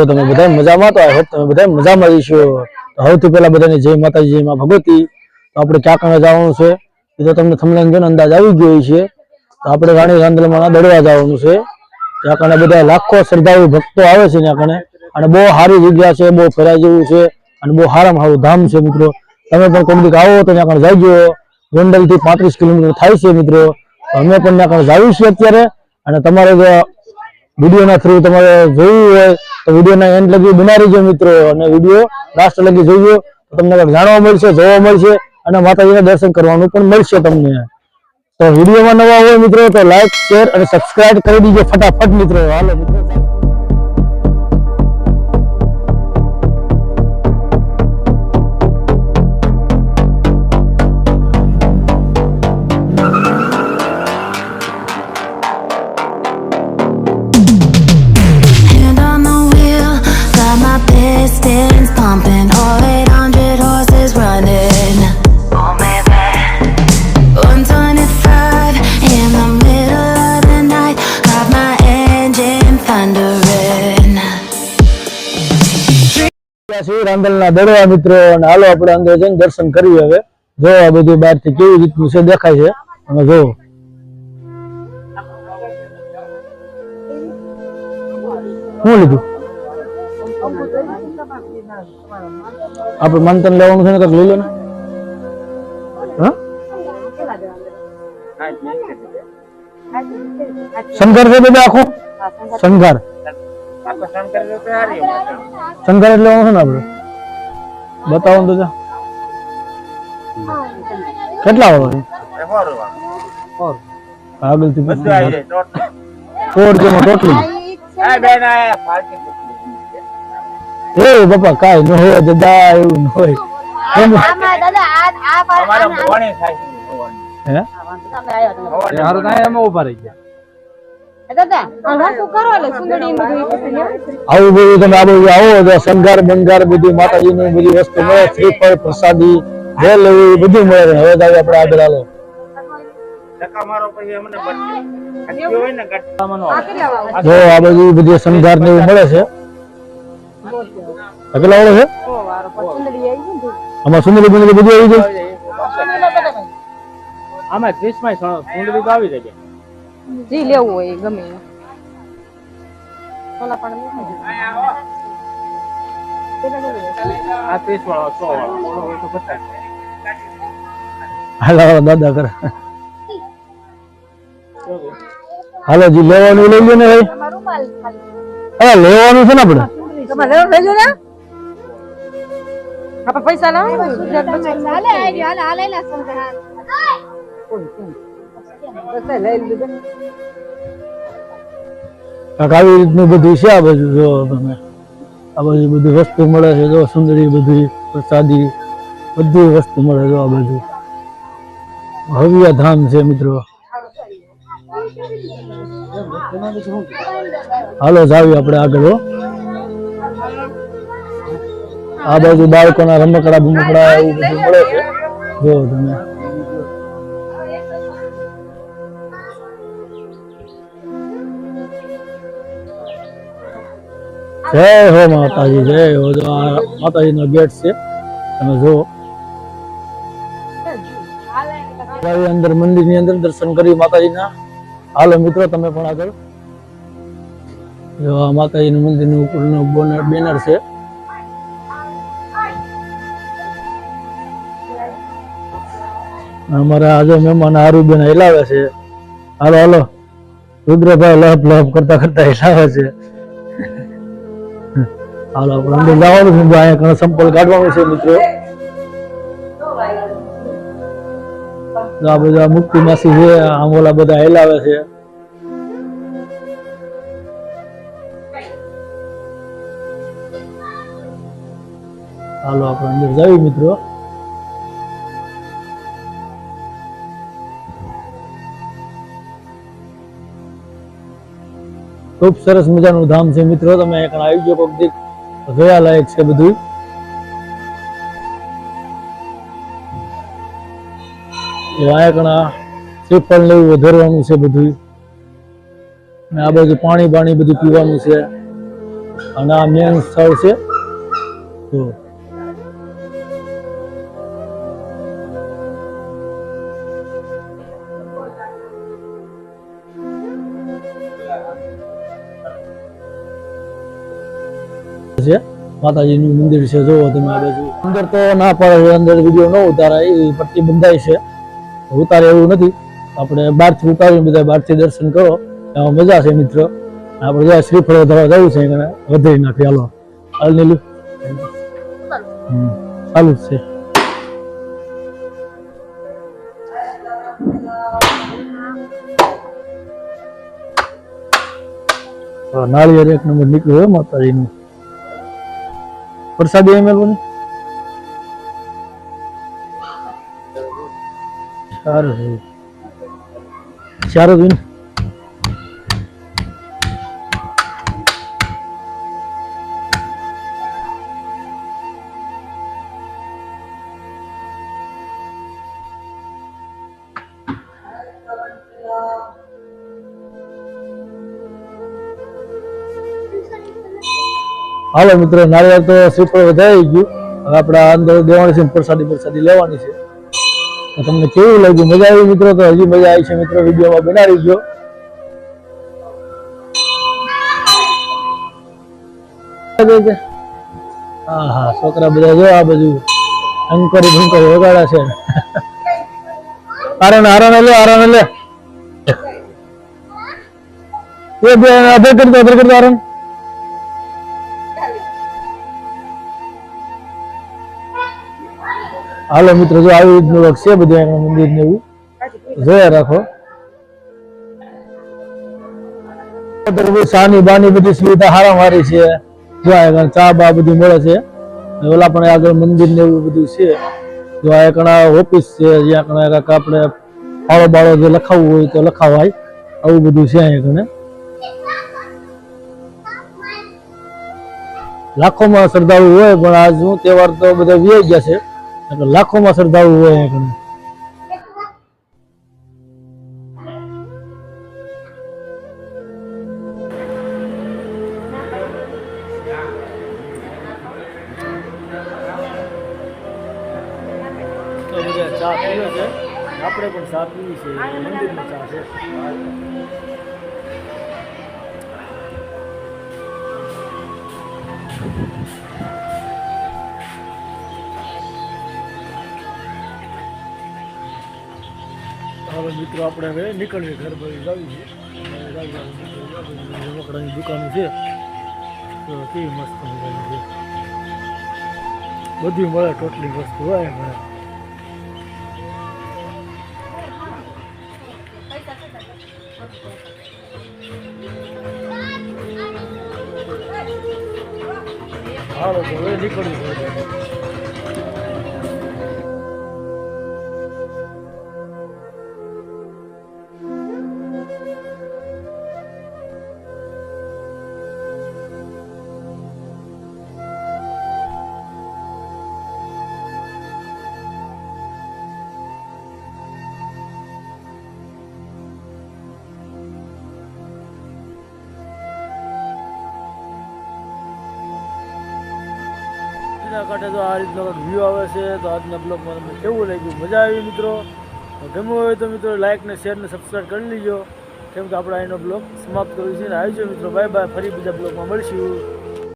તમે બધા મજામાં તો આઈ હોપ તમે બધા મજામાં હશો તો સૌથી પહેલા બધાને જય માતાજી જય માં ભગવતી તો આપણે ક્યાં કને જવાનું છે એ તો તમને થંબનેલ જોઈને અંદાજ આવી ગયો છે તો આપણે રાણી રાંદલમાં દડવા જવાનું છે ત્યાં કને બધા લાખો શ્રદ્ધાળુ ભક્તો આવે છે ત્યાં કને અને બહુ સારી જગ્યા છે બહુ ફરાય જેવું છે અને બહુ સારામાં સારું ધામ છે મિત્રો તમે પણ કોઈ દીક આવો તો ત્યાં કને જજો ગોંડલ થી 35 કિલોમીટર થાય છે મિત્રો અમે પણ ત્યાં કને જાવી છીએ અત્યારે અને તમારે જો વિડિયો ના થ્રુ તમારે જોવું હોય તો વિડિયો ના એન્ડ લગી બના રહેજો મિત્રો અને વિડિયો લાસ્ટ લગી જોજો તો તમને જાણવા મળશે જોવા મળશે અને માતાજીના દર્શન કરવાનું પણ મળશે તમને તો વિડિયોમાં નવા હોય મિત્રો તો લાઈક શેર અને સબસ્ક્રાઇબ કરી દીજો ફટાફટ મિત્રો હાલો મિત્રો pumping, all 800 horses running. Oh baby, 125 in the middle of the night, got my engine thundering. રાંદલના Dadva મિત્રો અને હાલો આપણે અંદર જઈને દર્શન કરીએ હવે જો આ બધું બહારથી કેવી રીતનું છે દેખાય છે તમે જો શું લીધું આપણે મંતન લેવાનું છે ને કંઈક લઈ લો ને શંકર છે બધા આખું શંકર શંકર એટલે લેવાનું છે ને આપણે બતાવો તો કેટલા વાળો આગળથી ટોટલી એ બાપા કાઈ ન હોય દાદા એવું ન હોય આવું બધું તમે આવો તો શણગાર બંગાર બધી માતાજી ની બધી વસ્તુ મળે શ્રીફળ પ્રસાદી જે લેવું બધું મળે હવે તો આપણે આગળ હાલો જો આ બધી શણગાર ને એવું મળે છે કેટલા વાળો છે આમાં સુંદરી બુંદરી બધી આવી જાય આમાં 30 માં સુંદરી આવી જાય જી લેવું હોય ગમે સોલા પણ આ 30 વાળો 100 વાળો હોય તો 50 હાલો દાદા કરે હાલો જી લેવાનું લઈ લો ને ભાઈ હા લેવાનું છે ને આપણે તમારે લેજો ને આપણે પૈસા લાવો ગુજરાત બચાવ હાલે હાલે લા સંધાન બસ લઈ લીધું આવી રીતનું બધું છે આ બાજુ જો તમે આ બાજુ બધી વસ્તુ મળે છે જો સુંદરી બધી પ્રસાદી બધી વસ્તુ મળે જો આ બાજુ ભવ્ય ધામ છે મિત્રો હાલો જાવી આપણે આગળ આ બાજુ બાળકોના રમકડા બમકડા એવું બધું મળે છે જો તમે જય હો માતાજી જય હો જો આ માતાજીનો ગેટ છે તમે જો અંદર મંદિરની અંદર દર્શન કરી માતાજીના હાલો મિત્રો તમે પણ આગળ જો આ માતાજીનું મંદિરનું ઉપરનું બેનર છે અમારા આજે મહેમાન આરુબેન હિલાવે છે હાલો હાલો રુદ્રભાઈ લપ લપ કરતા કરતા હિલાવે છે હાલો આપણે અંદર જવાનું છે અહીંયા ઘણા સંપલ કાઢવાનું છે મિત્રો આ બધા મુક્તિ માસી છે આમ ઓલા બધા હિલાવે છે હાલો આપણે અંદર જઈએ મિત્રો ખૂબ સરસ મજાનું ધામ છે મિત્રો તમે અહીંયા આવી ગયો કોક દીક જોયા લાયક છે બધું અહીંયા શ્રીફળ ને એવું વધારવાનું છે બધું આ બાજુ પાણી બધું પીવાનું છે અને આ મેન સ્થળ છે. તો છે માતાજીનું મંદિર છે. જોવો તમે આ બાજુ અંદર તો ના પડે છે, અંદર વિડીયો ન ઉતારાય એ પટ્ટી બંધાય છે, ઉતારે એવું નથી. આપણે બહારથી ઉતારીને બધા બહારથી દર્શન કરો એમાં મજા છે મિત્રો. આપણે જ્યાં શ્રીફળ ધરવા જવું છે એને વધારી નાખી. હાલો હાલ નીલું ચાલુ જ છે. નાળિયેર એક નંબર નીકળ્યું હોય માતાજીનું. પ્રસાદી એમ એલું સારું છે. સારું છે ને. હાલો મિત્રો, નારિયેળ તો શ્રીફળ વધારી ગયું. હવે આપણે અંદર દેવાની છે, પ્રસાદી લેવાની છે. તો તમને કેવું લાગ્યું? મજા આવી મિત્રો? તો હજી મજા આવી છે મિત્રો, વિડીયોમાં બનાવી ગયો. હા હા, છોકરા બધા જો આ બાજુ અંકરી વગાડા છે. આરાને લે એ બે અધર કરતો આરામ. હાલો મિત્રો, જો આવી રીતનું છે બધું મંદિર ને એવું જોયા રાખો. સાની બાની બધી સુવિધા હારામારી છે. જો આ ચા બા બધી મળે છે. ઓલા પણ આગળ મંદિર ને એવું બધું છે. જો આ એક ઓફિસ છે, જ્યાં કણા આપણે ફાળો બાળો જે લખાવવું હોય તો લખાવાય. આવું બધું છે અહીંયા કણે. લાખોમાં શ્રદ્ધાળુ હોય, પણ આજ શું તહેવાર તો બધા વ્યાઈ ગયા છે. લાખોમાં શ્રદ્ધાળુ હોય અહીંયા. તો બધા ચા પીવે છે, આપણે પણ ચા પીવી છે. મંદિરમાં ચા છે. હવે મિત્રો આપણે હવે નીકળીએ ઘર બાજુ જાવી છે. રમકડાની દુકાનો છે તો કેવી મસ્ત મજાની છે. બધી મળે, ટોટલી વસ્તુ હોય મળે. હાલો તો હવે નીકળવું પડે. કાંઠે તો આ રીતનો વ્યૂ આવે છે. તો આજના બ્લોગમાં તમને કેવું લાગ્યું? મજા આવી મિત્રો? ગમ્યું હોય તો મિત્રો લાઇક ને શેર ને સબસ્ક્રાઈબ કરી લીજો, કેમ કે આપણે અહીંનો બ્લોગ સમાપ્ત કર્યું છે ને. આવી જાઓ મિત્રો, બાય બાય. ફરી બીજા બ્લોગમાં મળીશું.